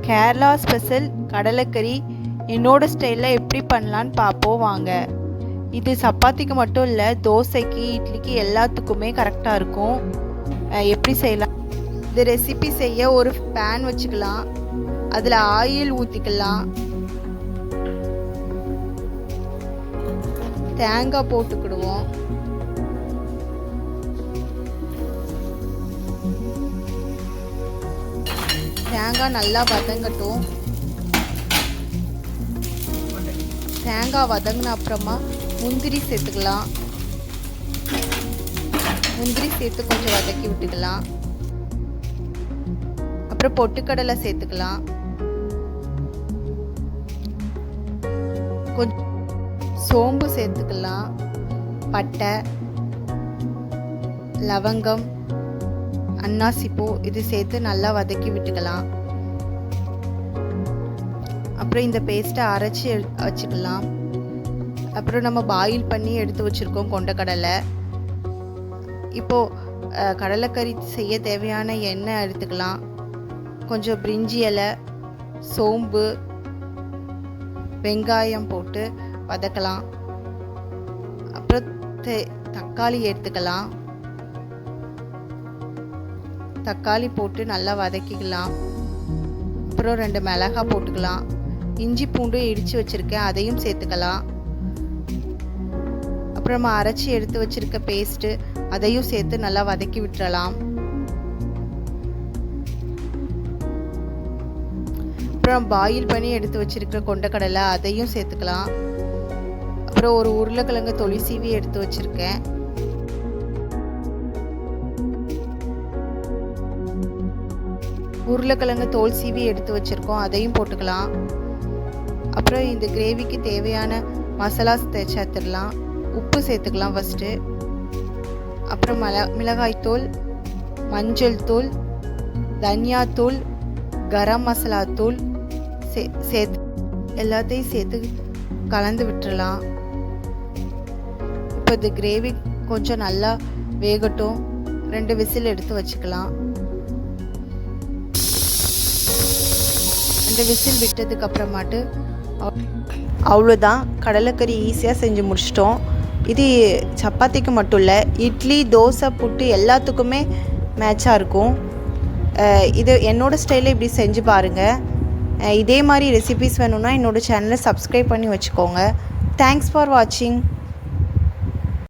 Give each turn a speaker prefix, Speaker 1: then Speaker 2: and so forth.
Speaker 1: Kerala special கடலைக்கறி என்னோட ஸ்டைலில் எப்படி பண்ணலான்னு பார்ப்போம் வாங்க. இது சப்பாத்திக்கு மட்டும் இல்லை, தோசைக்கு, இட்லிக்கு எல்லாத்துக்குமே கரெக்டாக இருக்கும். எப்படி செய்யலாம்? இந்த ரெசிபி செய்ய ஒரு பேன் வச்சுக்கலாம். அதில் ஆயில் ஊற்றிக்கலாம். தேங்காய் போட்டுக்கிடுவோம். தேங்காய் நல்லா வதங்கட்டும். தேங்காய் வதங்கின அப்புறமா முந்திரி சேர்த்துக்கலாம். முந்திரி சேர்த்து கொஞ்சம் வதக்கி விட்டுக்கலாம். அப்புறம் பொட்டுக்கடலை சேர்த்துக்கலாம். கொஞ்சம் சோம்பு சேர்த்துக்கலாம். பட்டை, லவங்கம், அன்னாசிப்பூ இது சேர்த்து நல்லா வதக்கி விட்டுக்கலாம். அப்புறம் இந்த பேஸ்ட்டை அரைச்சி வச்சுக்கலாம். அப்புறம் நம்ம பாயில் பண்ணி எடுத்து வச்சுருக்கோம் கொண்டக்கடலை. இப்போது கடலைக்கறி செய்ய தேவையான எண்ணெய் எடுத்துக்கலாம். கொஞ்சம் பிரிஞ்சி இலை, சோம்பு, வெங்காயம் போட்டு வதக்கலாம். அப்புறம் தக்காளி எடுத்துக்கலாம். தக்காளி போட்டு நல்லா வதக்கிக்கலாம். அப்புறம் 2 மிளகாய் போட்டுக்கலாம். இஞ்சி பூண்டு இடித்து வச்சுருக்கேன், அதையும் சேர்த்துக்கலாம். அப்புறம் நம்ம அரைச்சி எடுத்து வச்சுருக்க பேஸ்ட்டு அதையும் சேர்த்து நல்லா வதக்கி விட்டுறலாம். அப்புறம் பாயில் பண்ணி எடுத்து வச்சுருக்க கொண்டக்கடலை அதையும் சேர்த்துக்கலாம். அப்புறம் ஒரு உருளைக்கிழங்கு தொளி சீவி எடுத்து வச்சுருக்கேன். உருளைக்கிழங்கு தோல் சீவி எடுத்து வச்சுருக்கோம், அதையும் போட்டுக்கலாம். அப்புறம் இந்த கிரேவிக்கு தேவையான மசாலா சேர்த்துடலாம். உப்பு சேர்த்துக்கலாம் ஃபஸ்ட்டு. அப்புறம் மிளகாய்த்தூள், மஞ்சள் தூள், தனியாத்தூள், கரம் மசாலா தூள் சேர்த்து எல்லாத்தையும் சேர்த்து கலந்து விட்டுறலாம். இப்போ இந்த கிரேவி கொஞ்சம் நல்லா வேகட்டும். 2 விசில் எடுத்து வச்சுக்கலாம். 2 விசில் விட்டதுக்கு அப்புறமாட்டு அவ்வளோதான், கடலைக்கறி ஈஸியாக செஞ்சு முடிச்சிட்டோம். இது சப்பாத்திக்கு மட்டும் இல்லை, இட்லி, தோசை, புட்டு எல்லாத்துக்குமே மேட்சாக இருக்கும். இது என்னோடய ஸ்டைலில் இப்படி செஞ்சு பாருங்கள். இதே மாதிரி ரெசிபீஸ் வேணும்னா என்னோடய சேனலை சப்ஸ்கிரைப் பண்ணி வச்சுக்கோங்க. தேங்க்ஸ் ஃபார் வாட்சிங்.